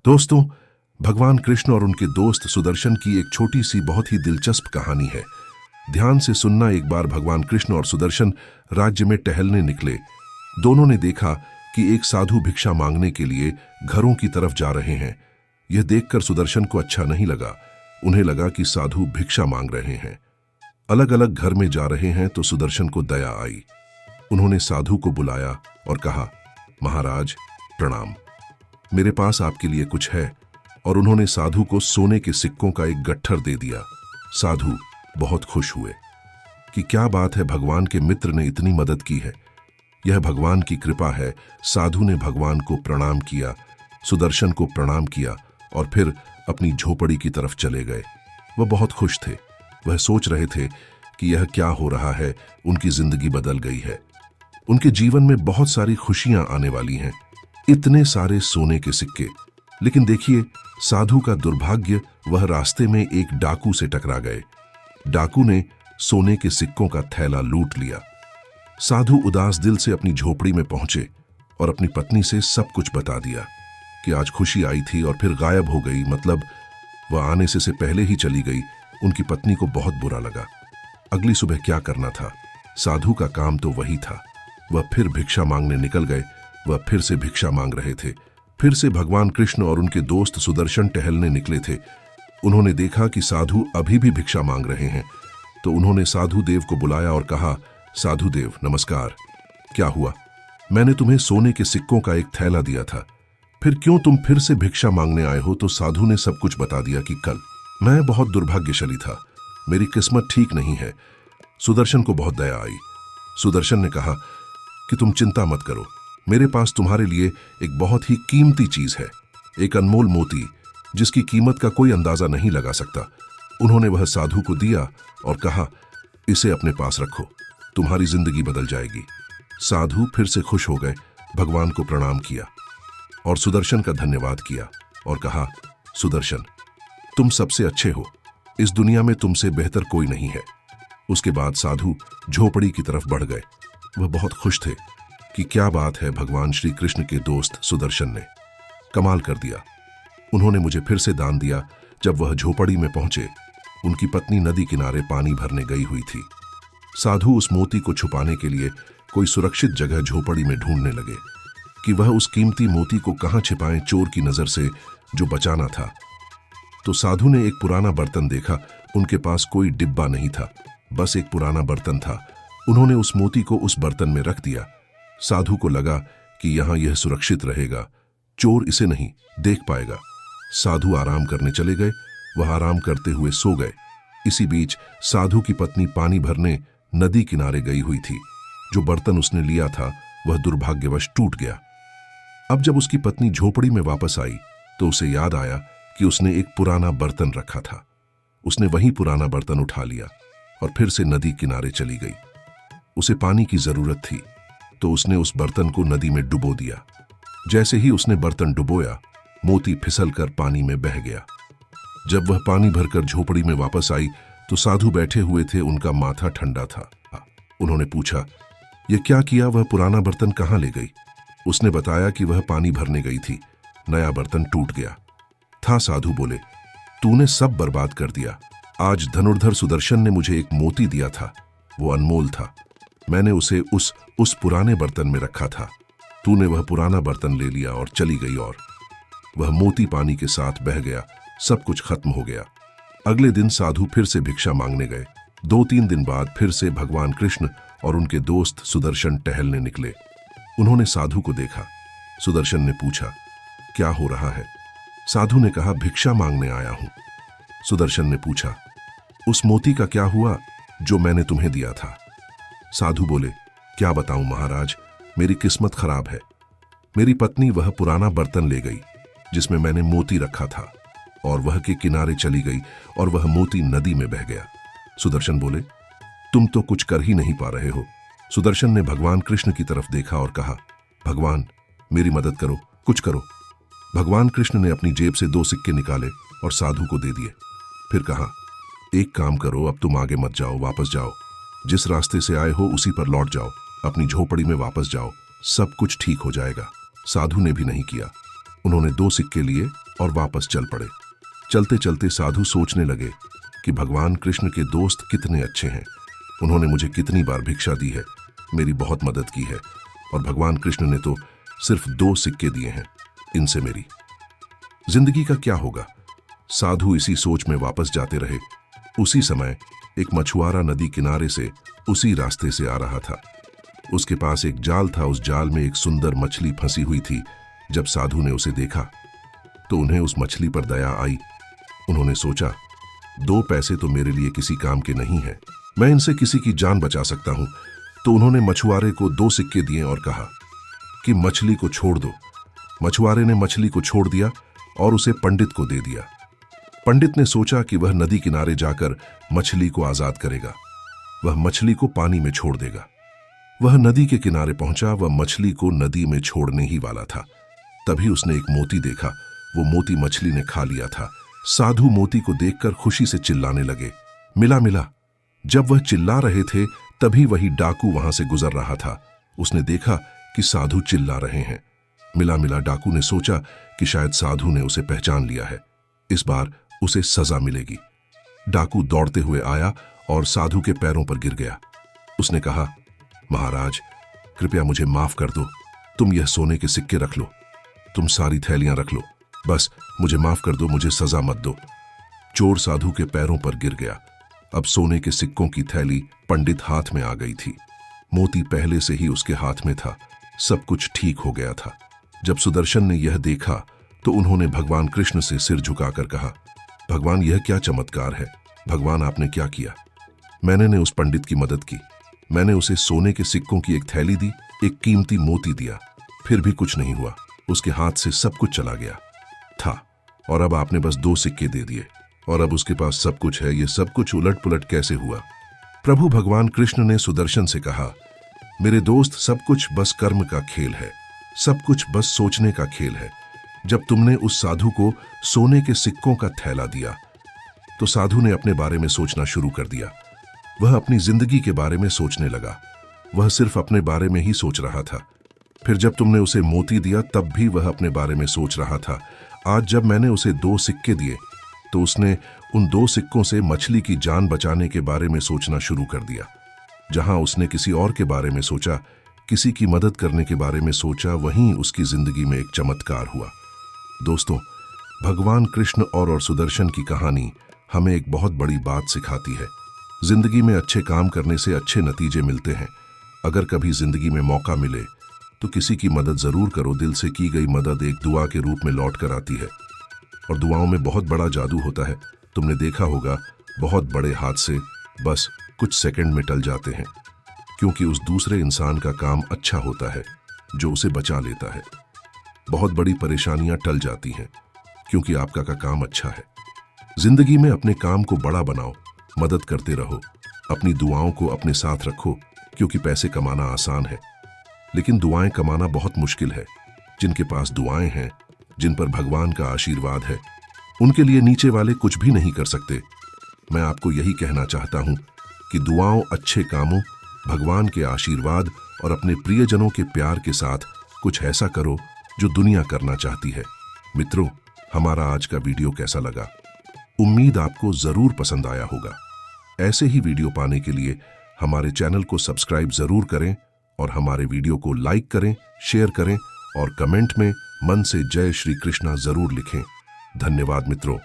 दोस्तों, भगवान कृष्ण और उनके दोस्त सुदर्शन की एक छोटी सी बहुत ही दिलचस्प कहानी है। ध्यान से सुनना। एक बार भगवान कृष्ण और सुदर्शन राज्य में टहलने निकले। दोनों ने देखा कि एक साधु भिक्षा मांगने के लिए घरों की तरफ जा रहे हैं। यह देखकर सुदर्शन को अच्छा नहीं लगा। उन्हें लगा कि साधु भिक्षा मांग रहे हैं, अलग अलग घर में जा रहे हैं। तो सुदर्शन को दया आई। उन्होंने साधु को बुलाया और कहा, महाराज प्रणाम, मेरे पास आपके लिए कुछ है। और उन्होंने साधु को सोने के सिक्कों का एक गट्ठर दे दिया। साधु बहुत खुश हुए कि क्या बात है, भगवान के मित्र ने इतनी मदद की है, यह भगवान की कृपा है। साधु ने भगवान को प्रणाम किया, सुदर्शन को प्रणाम किया और फिर अपनी झोपड़ी की तरफ चले गए। वह बहुत खुश थे। वह सोच रहे थे कि यह क्या हो रहा है, उनकी जिंदगी बदल गई है। उनके जीवन में बहुत सारी खुशियां आने वाली हैं। इतने सारे सोने के सिक्के। लेकिन देखिए, साधु का दुर्भाग्य, वह रास्ते में एक डाकू से टकरा गए। डाकू ने सोने के सिक्कों का थैला लूट लिया। साधु उदास दिल से अपनी झोपड़ी में पहुंचे और अपनी पत्नी से सब कुछ बता दिया कि आज खुशी आई थी और फिर गायब हो गई, मतलब वह आने से पहले ही चली गई। उनकी पत्नी को बहुत बुरा लगा। अगली सुबह क्या करना था? साधु का काम तो वही था। वह फिर भिक्षा मांगने निकल गए। वह फिर से भिक्षा मांग रहे थे। फिर से भगवान कृष्ण और उनके दोस्त सुदर्शन टहलने निकले थे। उन्होंने देखा कि साधु अभी भी भिक्षा मांग रहे हैं। तो उन्होंने साधु देव को बुलाया और कहा, साधु देव नमस्कार, क्या हुआ? मैंने तुम्हें सोने के सिक्कों का एक थैला दिया था, फिर क्यों तुम फिर से भिक्षा मांगने आए हो? तो साधु ने सब कुछ बता दिया कि कल मैं बहुत दुर्भाग्यशाली था, मेरी किस्मत ठीक नहीं है। सुदर्शन को बहुत दया आई। सुदर्शन ने कहा कि तुम चिंता मत करो, मेरे पास तुम्हारे लिए एक बहुत ही कीमती चीज है, एक अनमोल मोती जिसकी कीमत का कोई अंदाजा नहीं लगा सकता। उन्होंने वह साधु को दिया और कहा, इसे अपने पास रखो, तुम्हारी जिंदगी बदल जाएगी। साधु फिर से खुश हो गए, भगवान को प्रणाम किया और सुदर्शन का धन्यवाद किया और कहा, सुदर्शन तुम सबसे अच्छे हो, इस दुनिया में तुमसे बेहतर कोई नहीं है। उसके बाद साधु झोपड़ी की तरफ बढ़ गए। वह बहुत खुश थे कि क्या बात है, भगवान श्री कृष्ण के दोस्त सुदर्शन ने कमाल कर दिया। उन्होंने मुझे फिर से दान दिया। जब वह झोपड़ी में पहुंचे, उनकी पत्नी नदी किनारे पानी भरने गई हुई थी। साधु उस मोती को छुपाने के लिए कोई सुरक्षित जगह झोपड़ी में ढूंढने लगे कि वह उस कीमती मोती को कहां छिपाएं, चोर की नजर से जो बचाना था। तो साधु ने एक पुराना बर्तन देखा। उनके पास कोई डिब्बा नहीं था, बस एक पुराना बर्तन था। उन्होंने उस मोती को उस बर्तन में रख दिया। साधु को लगा कि यहां यह सुरक्षित रहेगा, चोर इसे नहीं देख पाएगा। साधु आराम करने चले गए। वह आराम करते हुए सो गए। इसी बीच साधु की पत्नी पानी भरने नदी किनारे गई हुई थी। जो बर्तन उसने लिया था वह दुर्भाग्यवश टूट गया। अब जब उसकी पत्नी झोपड़ी में वापस आई तो उसे याद आया कि उसने एक पुराना बर्तन रखा था। उसने वही पुराना बर्तन उठा लिया और फिर से नदी किनारे चली गई। उसे पानी की जरूरत थी तो उसने उस बर्तन को नदी में डुबो दिया। जैसे ही उसने बर्तन डुबोया, मोती फिसलकर पानी में बह गया। जब वह पानी भरकर झोपड़ी में वापस आई तो साधु बैठे हुए थे। उनका माथा ठंडा था। उन्होंने पूछा, यह क्या किया? वह पुराना बर्तन कहां ले गई? उसने बताया कि वह पानी भरने गई थी, नया बर्तन टूट गया था। साधु बोले, तूने सब बर्बाद कर दिया। आज धनुर्धर सुदर्शन ने मुझे एक मोती दिया था, वो अनमोल था। मैंने उसे उस पुराने बर्तन में रखा था। तूने वह पुराना बर्तन ले लिया और चली गई और वह मोती पानी के साथ बह गया। सब कुछ खत्म हो गया। अगले दिन साधु फिर से भिक्षा मांगने गए। 2-3 दिन बाद फिर से भगवान कृष्ण और उनके दोस्त सुदर्शन टहलने निकले। उन्होंने साधु को देखा। सुदर्शन ने पूछा, क्या हो रहा है? साधु ने कहा, भिक्षा मांगने आया हूं। सुदर्शन ने पूछा, उस मोती का क्या हुआ जो मैंने तुम्हें दिया था? साधु बोले, क्या बताऊं महाराज, मेरी किस्मत खराब है। मेरी पत्नी वह पुराना बर्तन ले गई जिसमें मैंने मोती रखा था और वह के किनारे चली गई और वह मोती नदी में बह गया। सुदर्शन बोले, तुम तो कुछ कर ही नहीं पा रहे हो। सुदर्शन ने भगवान कृष्ण की तरफ देखा और कहा, भगवान मेरी मदद करो, कुछ करो। भगवान कृष्ण ने अपनी जेब से 2 सिक्के निकाले और साधु को दे दिए। फिर कहा, एक काम करो, अब तुम आगे मत जाओ, वापस जाओ। जिस रास्ते से आए हो उसी पर लौट जाओ, अपनी झोपड़ी में वापस जाओ, सब कुछ ठीक हो जाएगा। साधु ने भी नहीं किया। उन्होंने 2 सिक्के लिए और वापस चल पड़े। चलते चलते साधु सोचने लगे कि भगवान कृष्ण के दोस्त कितने अच्छे हैं। उन्होंने मुझे कितनी बार भिक्षा दी है, मेरी बहुत मदद की है, और भगवान कृष्ण ने तो सिर्फ 2 सिक्के दिए हैं, इनसे मेरी जिंदगी का क्या होगा। साधु इसी सोच में वापस जाते रहे। उसी समय एक मछुआरा नदी किनारे से उसी रास्ते से आ रहा था। उसके पास एक जाल था, उस जाल में एक सुंदर मछली फंसी हुई थी। जब साधु ने उसे देखा तो उन्हें उस मछली पर दया आई। उन्होंने सोचा, 2 पैसे तो मेरे लिए किसी काम के नहीं है, मैं इनसे किसी की जान बचा सकता हूं। तो उन्होंने मछुआरे को 2 सिक्के दिए और कहा कि मछली को छोड़ दो। मछुआरे ने मछली को छोड़ दिया और उसे पंडित को दे दिया। पंडित ने सोचा कि वह नदी किनारे जाकर मछली को आजाद करेगा, वह मछली को पानी में छोड़ देगा। वह नदी के किनारे पहुंचा, वह मछली को नदी में छोड़ने ही वाला था। तभी उसने एक मोती देखा, वो मोती मछली ने खा लिया था। साधु मोती को देखकर खुशी से चिल्लाने लगे, मिला मिला। जब वह चिल्ला रहे थे तभी वही डाकू वहां से गुजर रहा था। उसने देखा कि साधु चिल्ला रहे हैं। मिला मिला डाकू ने सोचा कि शायद साधु ने उसे पहचान लिया है, इस बार उसे सजा मिलेगी। डाकू दौड़ते हुए आया और साधु के पैरों पर गिर गया। उसने कहा, महाराज कृपया मुझे माफ कर दो, तुम यह सोने के सिक्के रख लो, तुम सारी थैलियां रख लो, बस मुझे माफ कर दो, मुझे सजा मत दो। चोर साधु के पैरों पर गिर गया। अब सोने के सिक्कों की थैली पंडित हाथ में आ गई थी। मोती पहले से ही उसके हाथ में था, सब कुछ ठीक हो गया था। जब सुदर्शन ने यह देखा तो उन्होंने भगवान कृष्ण से सिर झुकाकर कहा, भगवान यह क्या चमत्कार है, भगवान आपने क्या किया। मैंने ने उस पंडित की मदद की, मैंने उसे सोने के सिक्कों की एक थैली दी, एक कीमती मोती दिया, फिर भी कुछ नहीं हुआ, उसके हाथ से सब कुछ चला गया था। और अब आपने बस 2 सिक्के दे दिए और अब उसके पास सब कुछ है। ये सब कुछ उलट पुलट कैसे हुआ। प्रभु भगवान कृष्ण ने सुदर्शन से कहा, मेरे दोस्त सब कुछ बस कर्म का खेल है, सब कुछ बस सोचने का खेल है। जब तुमने उस साधु को सोने के सिक्कों का थैला दिया तो साधु ने अपने बारे में सोचना शुरू कर दिया। वह अपनी जिंदगी के बारे में सोचने लगा, वह सिर्फ अपने बारे में ही सोच रहा था। फिर जब तुमने उसे मोती दिया तब भी वह अपने बारे में सोच रहा था। आज जब मैंने उसे 2 सिक्के दिए तो उसने उन 2 सिक्कों से मछली की जान बचाने के बारे में सोचना शुरू कर दिया। जहां उसने किसी और के बारे में सोचा, किसी की मदद करने के बारे में सोचा, वहीं उसकी जिंदगी में एक चमत्कार हुआ। दोस्तों, भगवान कृष्ण और सुदर्शन की कहानी हमें एक बहुत बड़ी बात सिखाती है। जिंदगी में अच्छे काम करने से अच्छे नतीजे मिलते हैं। अगर कभी जिंदगी में मौका मिले तो किसी की मदद जरूर करो। दिल से की गई मदद एक दुआ के रूप में लौट कर आती है और दुआओं में बहुत बड़ा जादू होता है। तुमने देखा होगा, बहुत बड़े हादसे बस कुछ सेकंड में टल जाते हैं, क्योंकि उस दूसरे इंसान का काम अच्छा होता है जो उसे बचा लेता है। बहुत बड़ी परेशानियां टल जाती हैं क्योंकि आपका का काम अच्छा है। जिंदगी में अपने काम को बड़ा बनाओ, मदद करते रहो, अपनी दुआओं को अपने साथ रखो, क्योंकि पैसे कमाना आसान है लेकिन दुआएं कमाना बहुत मुश्किल है। जिनके पास दुआएं हैं, जिन पर भगवान का आशीर्वाद है, उनके लिए नीचे वाले कुछ भी नहीं कर सकते। मैं आपको यही कहना चाहता हूं कि दुआओं, अच्छे कामों, भगवान के आशीर्वाद और अपने प्रियजनों के प्यार के साथ कुछ ऐसा करो जो दुनिया करना चाहती है। मित्रों, हमारा आज का वीडियो कैसा लगा? उम्मीद आपको जरूर पसंद आया होगा। ऐसे ही वीडियो पाने के लिए हमारे चैनल को सब्सक्राइब जरूर करें और हमारे वीडियो को लाइक करें, शेयर करें और कमेंट में मन से जय श्री कृष्णा जरूर लिखें। धन्यवाद मित्रों।